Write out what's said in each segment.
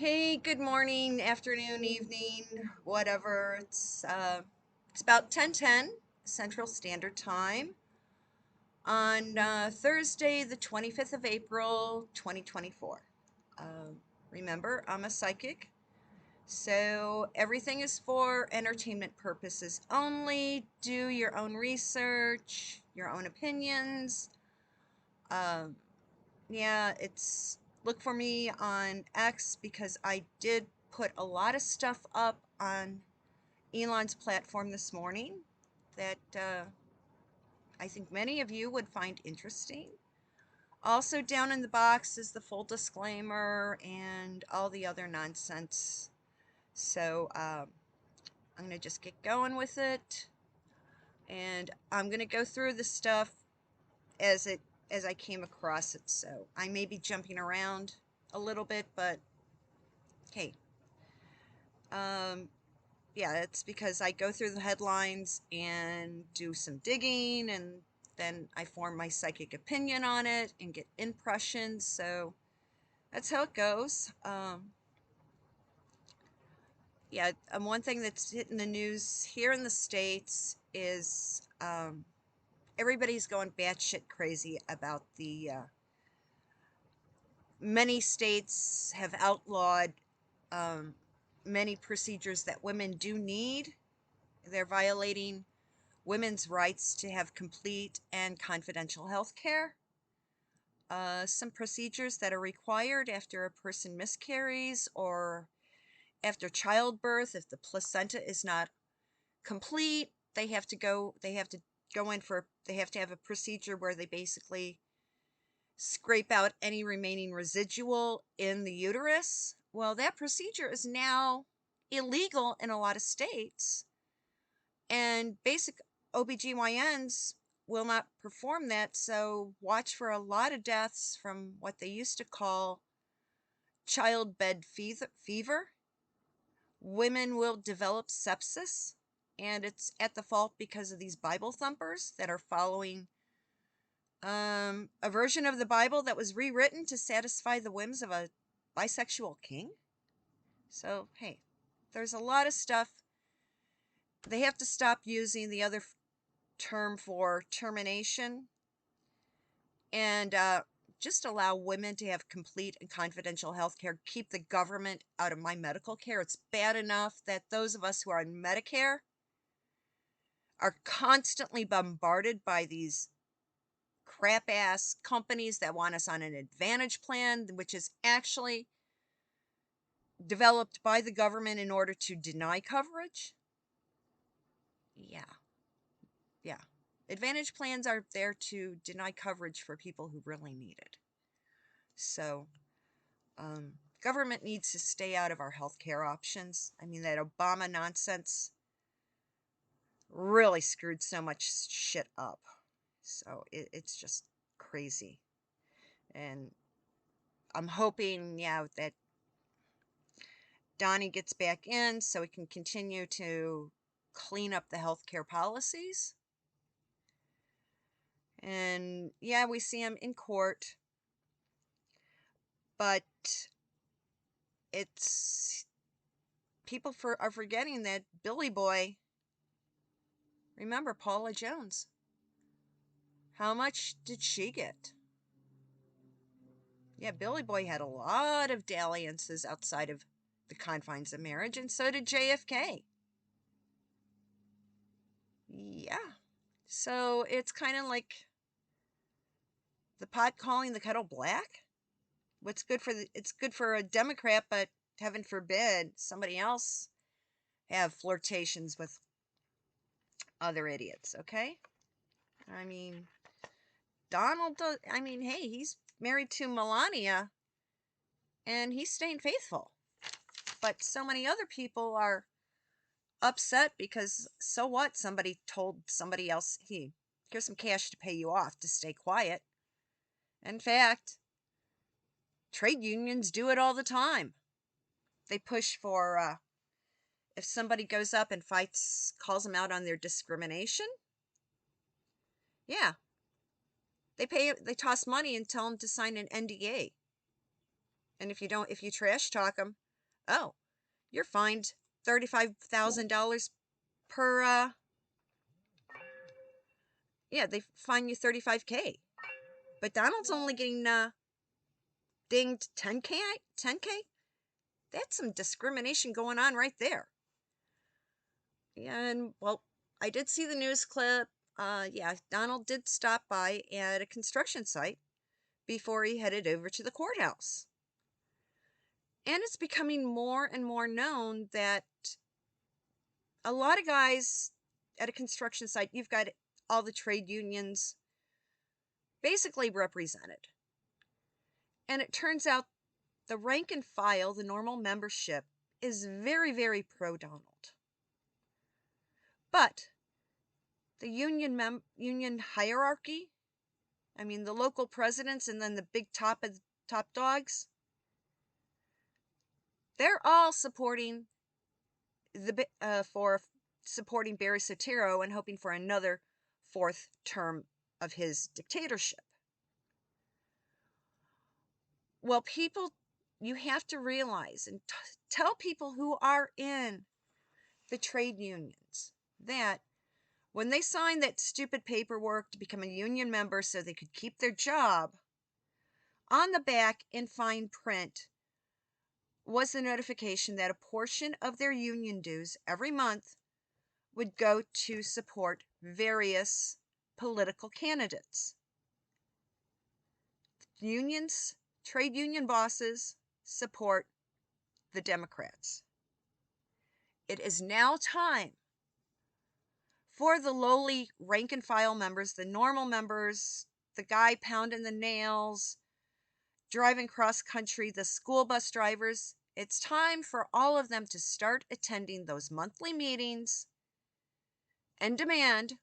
Hey, good morning, afternoon, evening, whatever. It's about 10:10 Central Standard Time on Thursday, the 25th of April, 2024. Um, Remember, I'm a psychic, so everything is for entertainment purposes only. Do your own research, your own opinions. Um, Yeah, it's look for me on X because I did put a lot of stuff up on Elon's platform this morning that I think many of you would find interesting. Also, down in the box is the full disclaimer and all the other nonsense. So, I'm going to just get going with it, and I'm going to go through the stuff as it as I came across it. So, I may be jumping around a little bit, but hey, Um, yeah, it's because I go through the headlines and do some digging, and then I form my psychic opinion on it and get impressions. So that's how it goes. Yeah, one thing that's hitting the news here in the States is everybody's going batshit crazy about the many states have outlawed um, many procedures that women do need. They're violating women's rights to have complete and confidential health care. Some procedures that are required after a person miscarries or after childbirth, if the placenta is not complete, they have to have a procedure where they basically scrape out any remaining residual in the uterus. Well, that procedure is now illegal in a lot of states, and basic OBGYNs will not perform that, so watch for a lot of deaths from what they used to call childbed fever. Women will develop sepsis, and it's at the fault because of these Bible thumpers that are following a version of the Bible that was rewritten to satisfy the whims of a bisexual king. So, hey, there's a lot of stuff. They have to stop using the other term for termination and just allow women to have complete and confidential health care. Keep the government out of my medical care. It's bad enough that those of us who are on Medicare are constantly bombarded by these crap ass companies that want us on an advantage plan, which is actually developed by the government in order to deny coverage. Yeah, yeah. Advantage plans are there to deny coverage for people who really need it. So, government needs to stay out of our healthcare options. I mean, that Obama nonsense really screwed so much shit up. So it's just crazy. And I'm hoping, yeah, that Donnie gets back in so we can continue to clean up the healthcare policies. And yeah, we see him in court, but it's are forgetting that Billy Boy. Remember Paula Jones? How much did she get? Yeah, Billy Boy had a lot of dalliances outside of the confines of marriage, and so did JFK. Yeah. So it's kind of like the pot calling the kettle black. It's good for a Democrat, but heaven forbid somebody else have flirtations with other idiots, okay? I mean, hey, he's married to Melania and he's staying faithful. But so many other people are upset because so what? Somebody told somebody else, hey, here's some cash to pay you off to stay quiet. In fact, trade unions do it all the time. They push for, if somebody goes up and fights, calls them out on their discrimination, yeah, they toss money and tell them to sign an NDA. And if you trash talk them, Oh, you're fined $35,000 per, yeah, they fine you 35K. But Donald's only getting dinged 10K? 10K? That's some discrimination going on right there. And, well, I did see the news clip. Yeah, Donald did stop by at a construction site before he headed over to the courthouse. And it's becoming more and more known that a lot of guys at a construction site, you've got all the trade unions basically represented. And it turns out the rank and file, the normal membership, is very, very pro Donald. But the union hierarchy, I mean the local presidents and then the big top dogs, they're all supporting supporting Barry Soetoro and hoping for another fourth term of his dictatorship. Well, people, you have to realize and tell people who are in the trade unions that when they signed that stupid paperwork to become a union member so they could keep their job, on the back in fine print was the notification that a portion of their union dues every month would go to support various political candidates. Unions, trade union bosses support the Democrats. It is now time for the lowly rank and file members, the normal members, the guy pounding the nails, driving cross country, the school bus drivers. It's time for all of them to start attending those monthly meetings and demand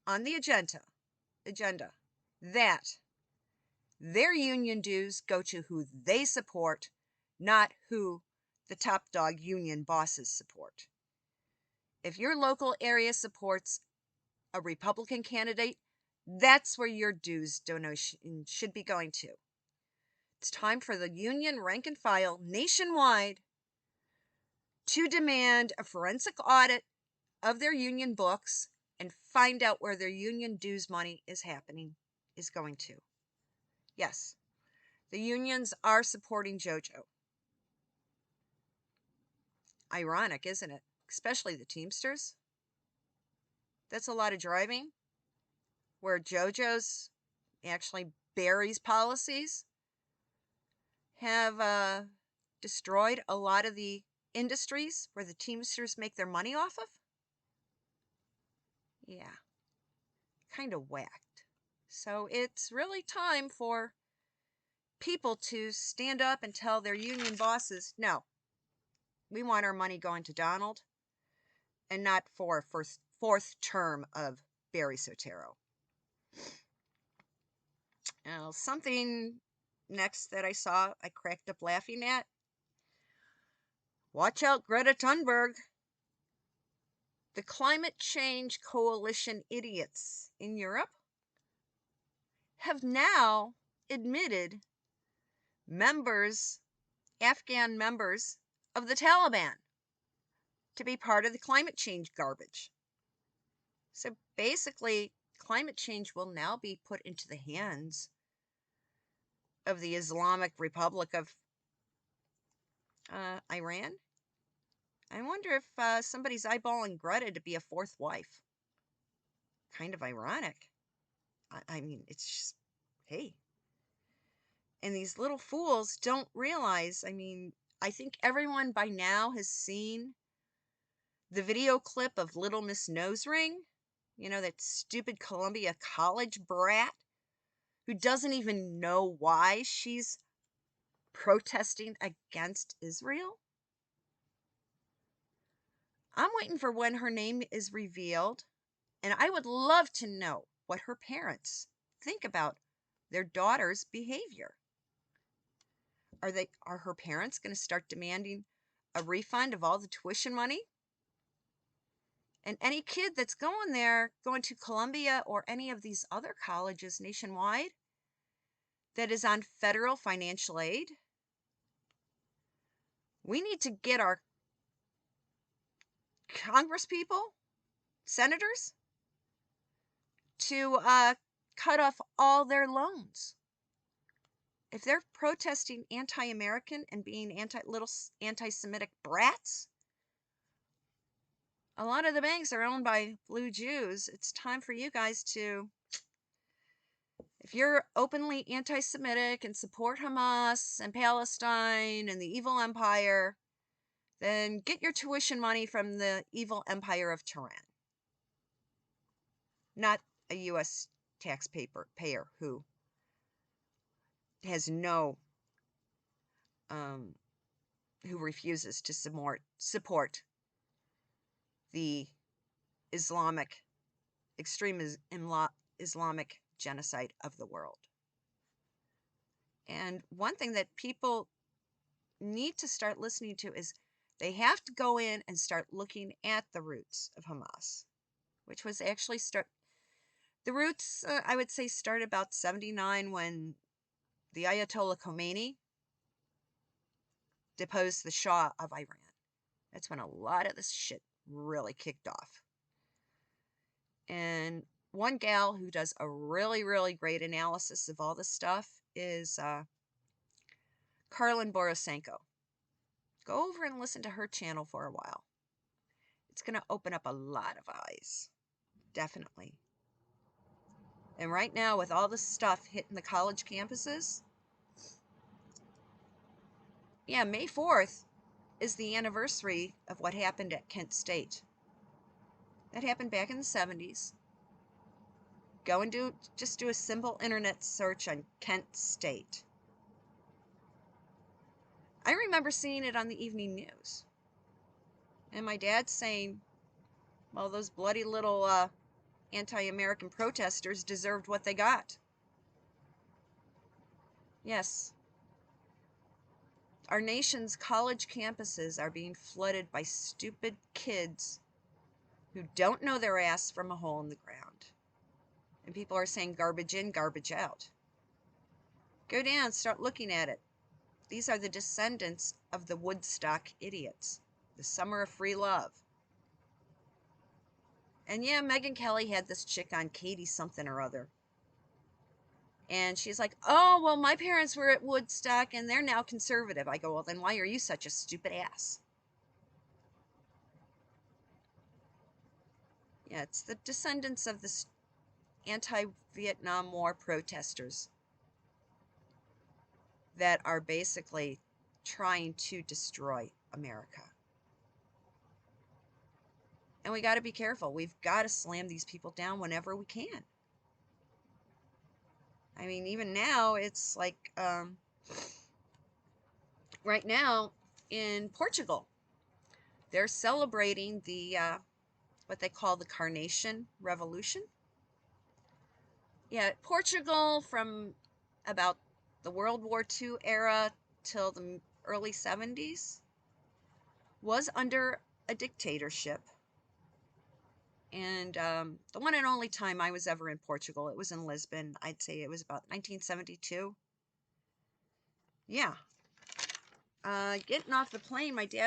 on the agenda that their union dues go to who they support, not who the top dog union bosses support. If your local area supports a Republican candidate, that's where your dues donation should be going to. It's time for the union rank and file nationwide to demand a forensic audit of their union books and find out where their union dues money is going to. Yes, the unions are supporting JoJo. Ironic, isn't it? Especially the Teamsters. That's a lot of driving. Where JoJo's, actually Barry's policies, have destroyed a lot of the industries where the Teamsters make their money off of. Yeah, kind of whacked. So it's really time for people to stand up and tell their union bosses, no, we want our money going to Donald and not for a fourth term of Barry Soetoro. Now, something next that I saw, I cracked up laughing at. Watch out, Greta Thunberg. The climate change coalition idiots in Europe have now admitted Afghan members of the Taliban to be part of the climate change garbage. So basically, climate change will now be put into the hands of the Islamic Republic of Iran. I wonder if somebody's eyeballing Greta to be a fourth wife. Kind of ironic. I mean, it's just, hey. And these little fools don't realize, I mean, I think everyone by now has seen the video clip of Little Miss Nose Ring. You know, that stupid Columbia College brat who doesn't even know why she's protesting against Israel. I'm waiting for when her name is revealed, and I would love to know what her parents think about their daughter's behavior. Are her parents going to start demanding a refund of all the tuition money? And any kid that's going to Columbia or any of these other colleges nationwide that is on federal financial aid, We need to get our Congress people, senators, to cut off all their loans. If they're protesting anti-American and being anti-Semitic brats, a lot of the banks are owned by blue Jews. It's time for you guys to, if you're openly anti-Semitic and support Hamas and Palestine and the evil empire, then get your tuition money from the evil empire of Tehran, not a U.S. taxpayer who has who refuses to support the extreme Islamic genocide of the world. And one thing that people need to start listening to is they have to go in and start looking at the roots of Hamas, which was actually the roots, I would say, started about 79 when the Ayatollah Khomeini deposed the Shah of Iran. That's when a lot of this shit really kicked off. And one gal who does a really, really great analysis of all this stuff is Karlin Borisenko. Go over and listen to her channel for a while. It's going to open up a lot of eyes. Definitely. And right now, with all this stuff hitting the college campuses, yeah, May 4th is the anniversary of what happened at Kent State. That happened back in the 70s. Go and just do a simple internet search on Kent State. I remember seeing it on the evening news. And my dad saying, well, those bloody little anti-American protesters deserved what they got. Yes. Our nation's college campuses are being flooded by stupid kids who don't know their ass from a hole in the ground. And people are saying garbage in, garbage out. Go down, start looking at it. These are the descendants of the Woodstock idiots. The Summer of Free Love. And yeah, Megyn Kelly had this chick on, Katie something or other. And she's like, oh, well, my parents were at Woodstock and they're now conservative. I go, well, then why are you such a stupid ass? Yeah, it's the descendants of the anti-Vietnam War protesters that are basically trying to destroy America. And we got to be careful. We've got to slam these people down whenever we can. I mean, even now, it's like, right now in Portugal, they're celebrating the, what they call the Carnation Revolution. Yeah, Portugal from about the World War II era till the early 70s was under a dictatorship. And the one and only time I was ever in Portugal, it was in Lisbon. I'd say it was about 1972. Yeah. Getting off the plane, my dad